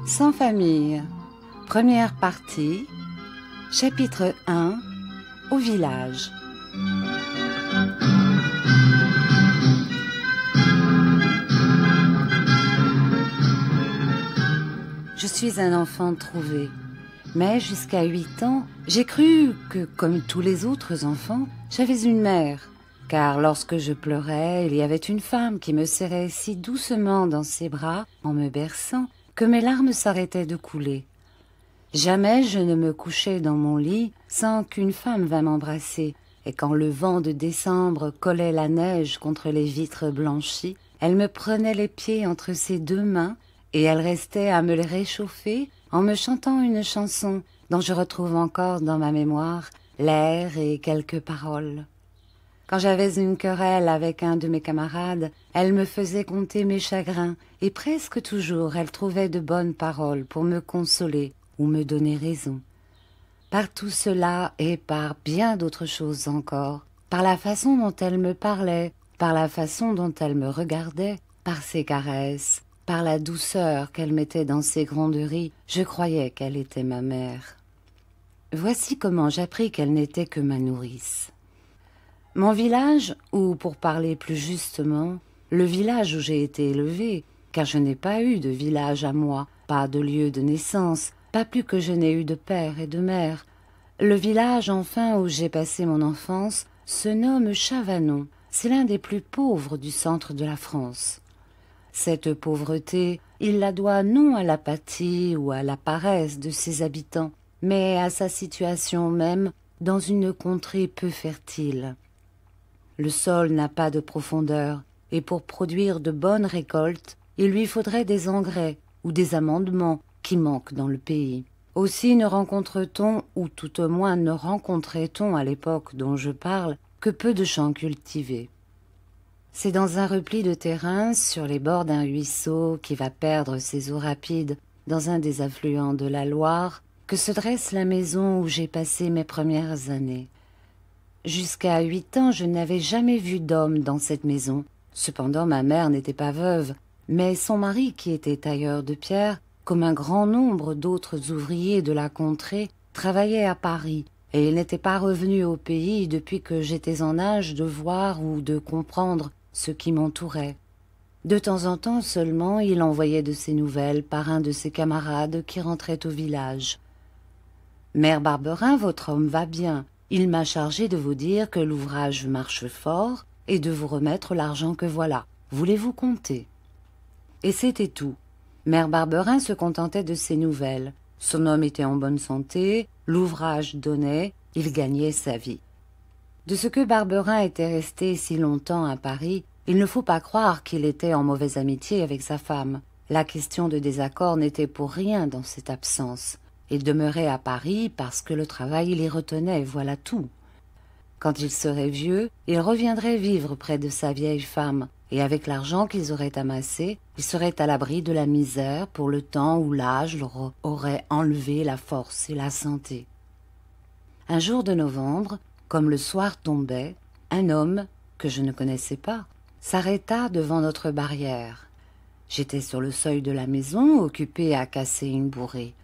Sans famille, première partie, chapitre 1, au village. Je suis un enfant trouvé, mais jusqu'à 8 ans, j'ai cru que, comme tous les autres enfants, j'avais une mère. Car lorsque je pleurais, il y avait une femme qui me serrait si doucement dans ses bras, en me berçant, que mes larmes s'arrêtaient de couler. Jamais je ne me couchais dans mon lit sans qu'une femme vînt m'embrasser, et quand le vent de décembre collait la neige contre les vitres blanchies, elle me prenait les pieds entre ses deux mains, et elle restait à me les réchauffer en me chantant une chanson dont je retrouve encore dans ma mémoire l'air et quelques paroles. Quand j'avais une querelle avec un de mes camarades, elle me faisait conter mes chagrins, et presque toujours elle trouvait de bonnes paroles pour me consoler ou me donner raison. Par tout cela et par bien d'autres choses encore, par la façon dont elle me parlait, par la façon dont elle me regardait, par ses caresses, par la douceur qu'elle mettait dans ses gronderies, je croyais qu'elle était ma mère. Voici comment j'appris qu'elle n'était que ma nourrice. Mon village, ou pour parler plus justement, le village où j'ai été élevée, car je n'ai pas eu de village à moi, pas de lieu de naissance, pas plus que je n'ai eu de père et de mère. Le village, enfin, où j'ai passé mon enfance, se nomme Chavanon. C'est l'un des plus pauvres du centre de la France. Cette pauvreté, il la doit non à l'apathie ou à la paresse de ses habitants, mais à sa situation même dans une contrée peu fertile. Le sol n'a pas de profondeur, et pour produire de bonnes récoltes, il lui faudrait des engrais ou des amendements qui manquent dans le pays. Aussi ne rencontre-t-on, ou tout au moins ne rencontrait-on à l'époque dont je parle, que peu de champs cultivés. C'est dans un repli de terrain, sur les bords d'un ruisseau qui va perdre ses eaux rapides dans un des affluents de la Loire, que se dresse la maison où j'ai passé mes premières années. Jusqu'à 8 ans, je n'avais jamais vu d'homme dans cette maison. Cependant, ma mère n'était pas veuve, mais son mari, qui était tailleur de pierre, comme un grand nombre d'autres ouvriers de la contrée, travaillait à Paris, et il n'était pas revenu au pays depuis que j'étais en âge de voir ou de comprendre ce qui m'entourait. De temps en temps seulement, il envoyait de ses nouvelles par un de ses camarades qui rentrait au village. « Mère Barberin, votre homme va bien. Il m'a chargé de vous dire que l'ouvrage marche fort et de vous remettre l'argent que voilà. Voulez-vous compter ?» Et c'était tout. Mère Barberin se contentait de ses nouvelles. Son homme était en bonne santé, l'ouvrage donnait, il gagnait sa vie. De ce que Barberin était resté si longtemps à Paris, il ne faut pas croire qu'il était en mauvaise amitié avec sa femme. La question de désaccord n'était pour rien dans cette absence. Il demeurait à Paris parce que le travail l'y retenait, voilà tout. Quand il serait vieux, il reviendrait vivre près de sa vieille femme, et avec l'argent qu'ils auraient amassé, il serait à l'abri de la misère pour le temps où l'âge leur aurait enlevé la force et la santé. Un jour de novembre, comme le soir tombait, un homme, que je ne connaissais pas, s'arrêta devant notre barrière. J'étais sur le seuil de la maison, occupé à casser une bourrée.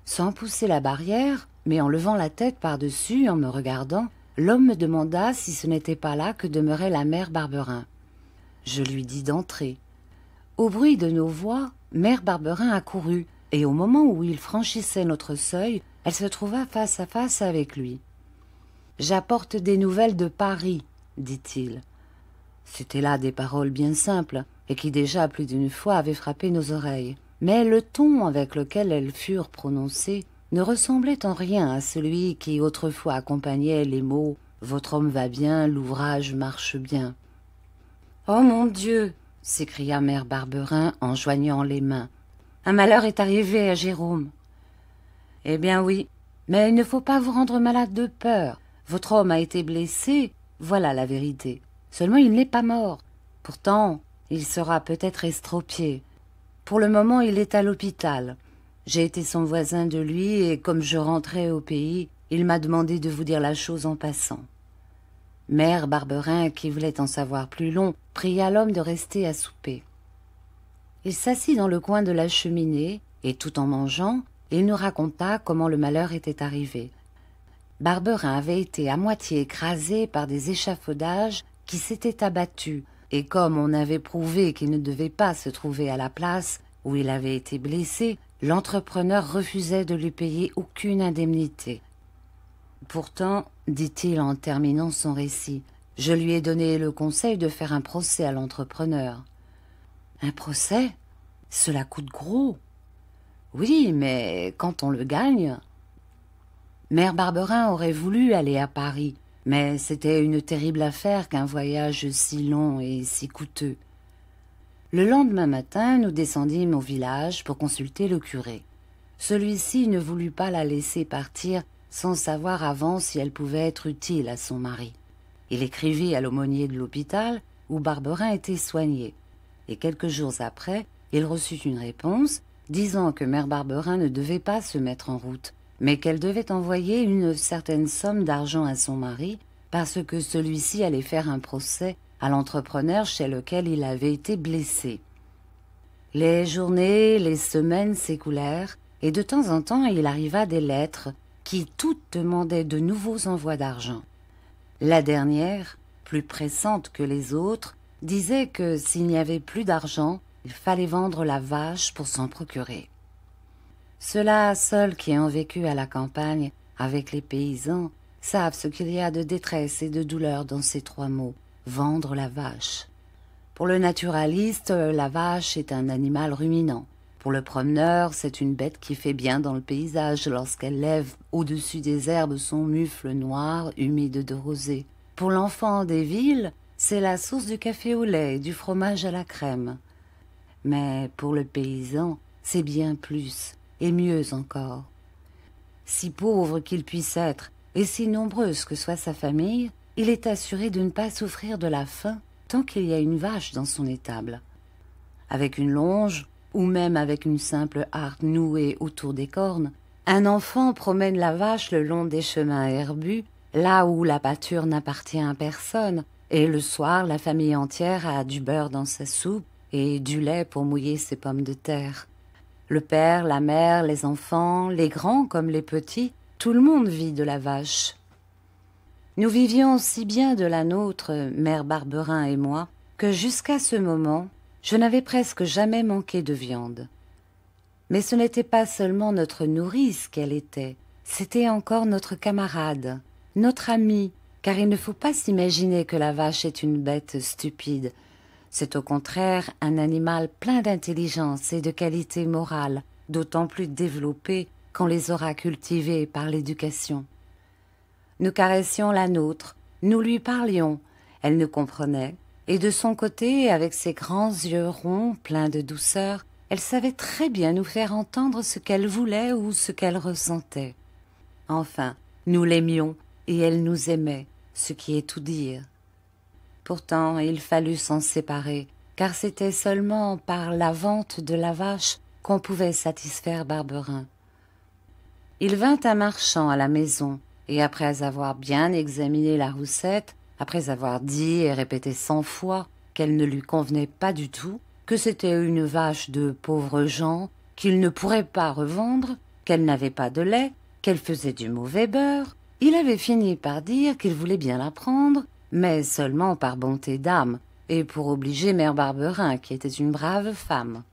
Sans pousser la barrière, mais en levant la tête par-dessus, en me regardant, l'homme me demanda si ce n'était pas là que demeurait la mère Barberin. Je lui dis d'entrer. Au bruit de nos voix, mère Barberin accourut, et au moment où il franchissait notre seuil, elle se trouva face à face avec lui. « J'apporte des nouvelles de Paris, » dit-il. C'étaient là des paroles bien simples, et qui déjà plus d'une fois avaient frappé nos oreilles. Mais le ton avec lequel elles furent prononcées ne ressemblait en rien à celui qui autrefois accompagnait les mots « Votre homme va bien, l'ouvrage marche bien ». « Oh mon Dieu !» s'écria mère Barberin en joignant les mains. « Un malheur est arrivé à Jérôme. »« Eh bien oui, mais il ne faut pas vous rendre malade de peur. Votre homme a été blessé, voilà la vérité. Seulement il n'est pas mort. Pourtant, il sera peut-être estropié. Pour le moment, il est à l'hôpital. J'ai été son voisin de lui et comme je rentrais au pays, il m'a demandé de vous dire la chose en passant. » Mère Barberin, qui voulait en savoir plus long, pria l'homme de rester à souper. Il s'assit dans le coin de la cheminée Et tout en mangeant, il nous raconta comment le malheur était arrivé. Barberin avait été à moitié écrasé par des échafaudages qui s'étaient abattus, et comme on avait prouvé qu'il ne devait pas se trouver à la place où il avait été blessé, l'entrepreneur refusait de lui payer aucune indemnité. Pourtant, dit-il en terminant son récit, je lui ai donné le conseil de faire un procès à l'entrepreneur. Un procès? Cela coûte gros. Oui, mais quand on le gagne... Mère Barberin aurait voulu aller à Paris, mais c'était une terrible affaire qu'un voyage si long et si coûteux. Le lendemain matin, nous descendîmes au village pour consulter le curé. Celui-ci ne voulut pas la laisser partir sans savoir avant si elle pouvait être utile à son mari. Il écrivit à l'aumônier de l'hôpital où Barberin était soigné, et quelques jours après, il reçut une réponse disant que mère Barberin ne devait pas se mettre en route, mais qu'elle devait envoyer une certaine somme d'argent à son mari parce que celui-ci allait faire un procès à l'entrepreneur chez lequel il avait été blessé. Les journées, les semaines s'écoulèrent, et de temps en temps il arriva des lettres qui toutes demandaient de nouveaux envois d'argent. La dernière, plus pressante que les autres, disait que s'il n'y avait plus d'argent, il fallait vendre la vache pour s'en procurer. Ceux-là seuls qui ont vécu à la campagne avec les paysans savent ce qu'il y a de détresse et de douleur dans ces trois mots, vendre la vache. Pour le naturaliste, la vache est un animal ruminant. Pour le promeneur, c'est une bête qui fait bien dans le paysage lorsqu'elle lève au-dessus des herbes son mufle noir, humide de rosée. Pour l'enfant des villes, c'est la source du café au lait et du fromage à la crème. Mais pour le paysan, c'est bien plus, et mieux encore. Si pauvre qu'il puisse être, et si nombreuse que soit sa famille, il est assuré de ne pas souffrir de la faim tant qu'il y a une vache dans son étable. Avec une longe, ou même avec une simple harpe nouée autour des cornes, un enfant promène la vache le long des chemins herbus, là où la pâture n'appartient à personne, et le soir la famille entière a du beurre dans sa soupe et du lait pour mouiller ses pommes de terre. Le père, la mère, les enfants, les grands comme les petits, tout le monde vit de la vache. Nous vivions si bien de la nôtre, mère Barberin et moi, que jusqu'à ce moment, je n'avais presque jamais manqué de viande. Mais ce n'était pas seulement notre nourrice qu'elle était, c'était encore notre camarade, notre amie, car il ne faut pas s'imaginer que la vache est une bête stupide. C'est au contraire un animal plein d'intelligence et de qualité morale, d'autant plus développée qu'on les aura cultivées par l'éducation. Nous caressions la nôtre, nous lui parlions, elle nous comprenait, et de son côté, avec ses grands yeux ronds, pleins de douceur, elle savait très bien nous faire entendre ce qu'elle voulait ou ce qu'elle ressentait. Enfin, nous l'aimions, et elle nous aimait, ce qui est tout dire. Pourtant, il fallut s'en séparer, car c'était seulement par la vente de la vache qu'on pouvait satisfaire Barberin. Il vint un marchand à la maison, et après avoir bien examiné la roussette, après avoir dit et répété 100 fois qu'elle ne lui convenait pas du tout, que c'était une vache de pauvres gens, qu'il ne pourrait pas revendre, qu'elle n'avait pas de lait, qu'elle faisait du mauvais beurre, il avait fini par dire qu'il voulait bien la prendre, mais seulement par bonté d'âme, et pour obliger mère Barberin, qui était une brave femme.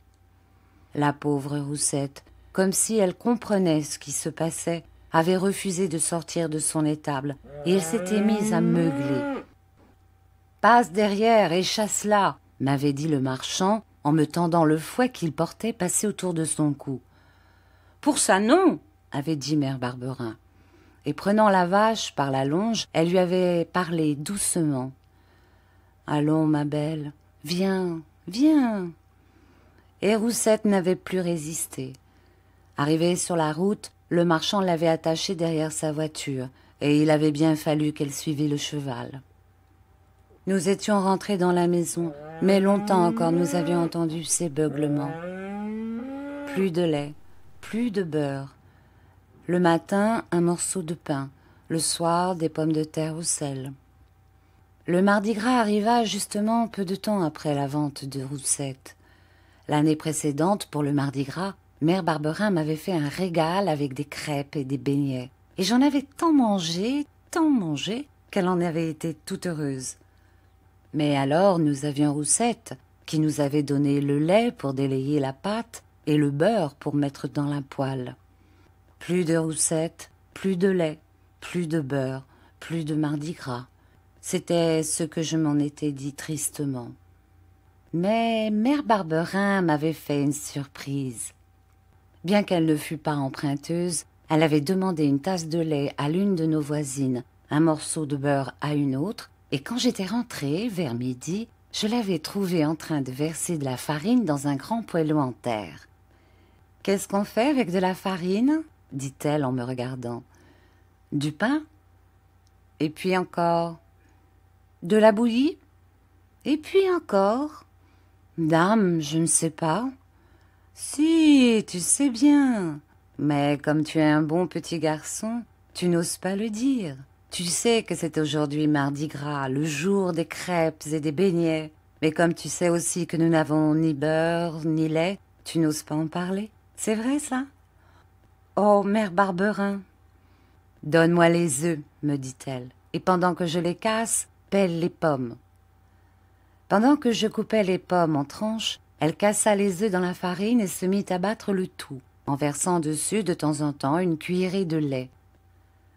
La pauvre Roussette, comme si elle comprenait ce qui se passait, avait refusé de sortir de son étable, et elle s'était mise à meugler. « Passe derrière et chasse-la » m'avait dit le marchand, en me tendant le fouet qu'il portait passé autour de son cou. « Pour ça, non » avait dit mère Barberin. Et prenant la vache par la longe, elle lui avait parlé doucement. « Allons, ma belle, viens, viens » Et Roussette n'avait plus résisté. Arrivée sur la route, le marchand l'avait attachée derrière sa voiture, et il avait bien fallu qu'elle suivît le cheval. Nous étions rentrés dans la maison, mais longtemps encore nous avions entendu ces beuglements. Plus de lait, plus de beurre. Le matin, un morceau de pain, le soir, des pommes de terre au sel. Le Mardi Gras arriva justement peu de temps après la vente de Roussette. L'année précédente, pour le Mardi Gras, Mère Barberin m'avait fait un régal avec des crêpes et des beignets. Et j'en avais tant mangé, qu'elle en avait été toute heureuse. Mais alors nous avions Roussette, qui nous avait donné le lait pour délayer la pâte et le beurre pour mettre dans la poêle. Plus de Roussette, plus de lait, plus de beurre, plus de mardi gras. C'était ce que je m'en étais dit tristement. Mais Mère Barberin m'avait fait une surprise. Bien qu'elle ne fût pas emprunteuse, elle avait demandé une tasse de lait à l'une de nos voisines, un morceau de beurre à une autre, et quand j'étais rentrée, vers midi, je l'avais trouvée en train de verser de la farine dans un grand poêlon en terre. « Qu'est-ce qu'on fait avec de la farine ?» dit-elle en me regardant. « Du pain ? Et puis encore ? De la bouillie ? Et puis encore ? Dame, je ne sais pas. Si, tu sais bien. Mais comme tu es un bon petit garçon, tu n'oses pas le dire. Tu sais que c'est aujourd'hui mardi gras, le jour des crêpes et des beignets. Mais comme tu sais aussi que nous n'avons ni beurre ni lait, tu n'oses pas en parler. C'est vrai ça ? Oh, Mère Barberin. Donne-moi les œufs, me dit-elle, et pendant que je les casse, pèle les pommes. Pendant que je coupais les pommes en tranches, elle cassa les œufs dans la farine et se mit à battre le tout, en versant dessus de temps en temps une cuillerée de lait.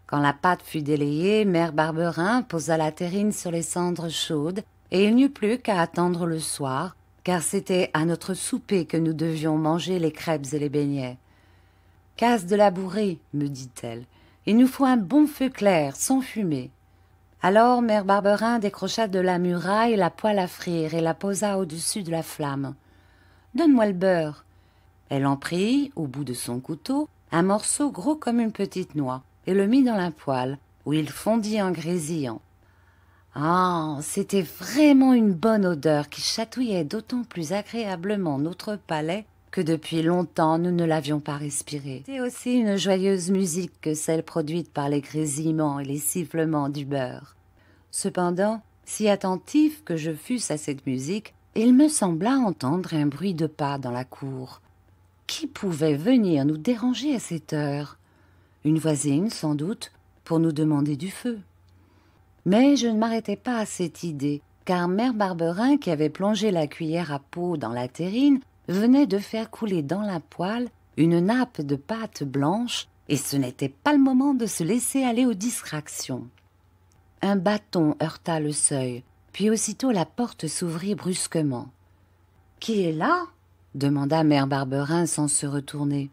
Quand la pâte fut délayée, Mère Barberin posa la terrine sur les cendres chaudes, et il n'y eut plus qu'à attendre le soir, car c'était à notre souper que nous devions manger les crêpes et les beignets. « Casse de la bourrée, me dit-elle. Il nous faut un bon feu clair, sans fumée. » Alors Mère Barberin décrocha de la muraille la poêle à frire et la posa au-dessus de la flamme. « Donne-moi le beurre. » Elle en prit, au bout de son couteau, un morceau gros comme une petite noix, et le mit dans la poêle, où il fondit en grésillant. Ah, c'était vraiment une bonne odeur qui chatouillait d'autant plus agréablement notre palais que depuis longtemps nous ne l'avions pas respiré. C'était aussi une joyeuse musique que celle produite par les grésillements et les sifflements du beurre. Cependant, si attentif que je fusse à cette musique, il me sembla entendre un bruit de pas dans la cour. Qui pouvait venir nous déranger à cette heure ? Une voisine, sans doute, pour nous demander du feu. Mais je ne m'arrêtais pas à cette idée, car Mère Barberin, qui avait plongé la cuillère à peau dans la terrine, venait de faire couler dans la poêle une nappe de pâte blanche, et ce n'était pas le moment de se laisser aller aux distractions. Un bâton heurta le seuil, puis aussitôt la porte s'ouvrit brusquement. « Qui est là ?» demanda Mère Barberin sans se retourner.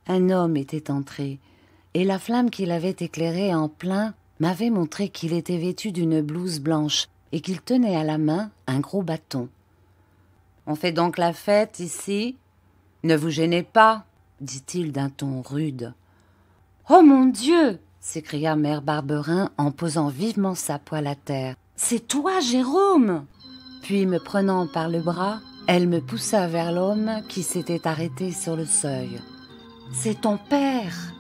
Un homme était entré, et la flamme qui l'avait éclairé en plein m'avait montré qu'il était vêtu d'une blouse blanche et qu'il tenait à la main un gros bâton. « On fait donc la fête ici ? Ne vous gênez pas, dit-il d'un ton rude. « Oh mon Dieu !» s'écria Mère Barberin en posant vivement sa poêle à terre. « C'est toi, Jérôme !» Puis, me prenant par le bras, elle me poussa vers l'homme qui s'était arrêté sur le seuil. « C'est ton père !»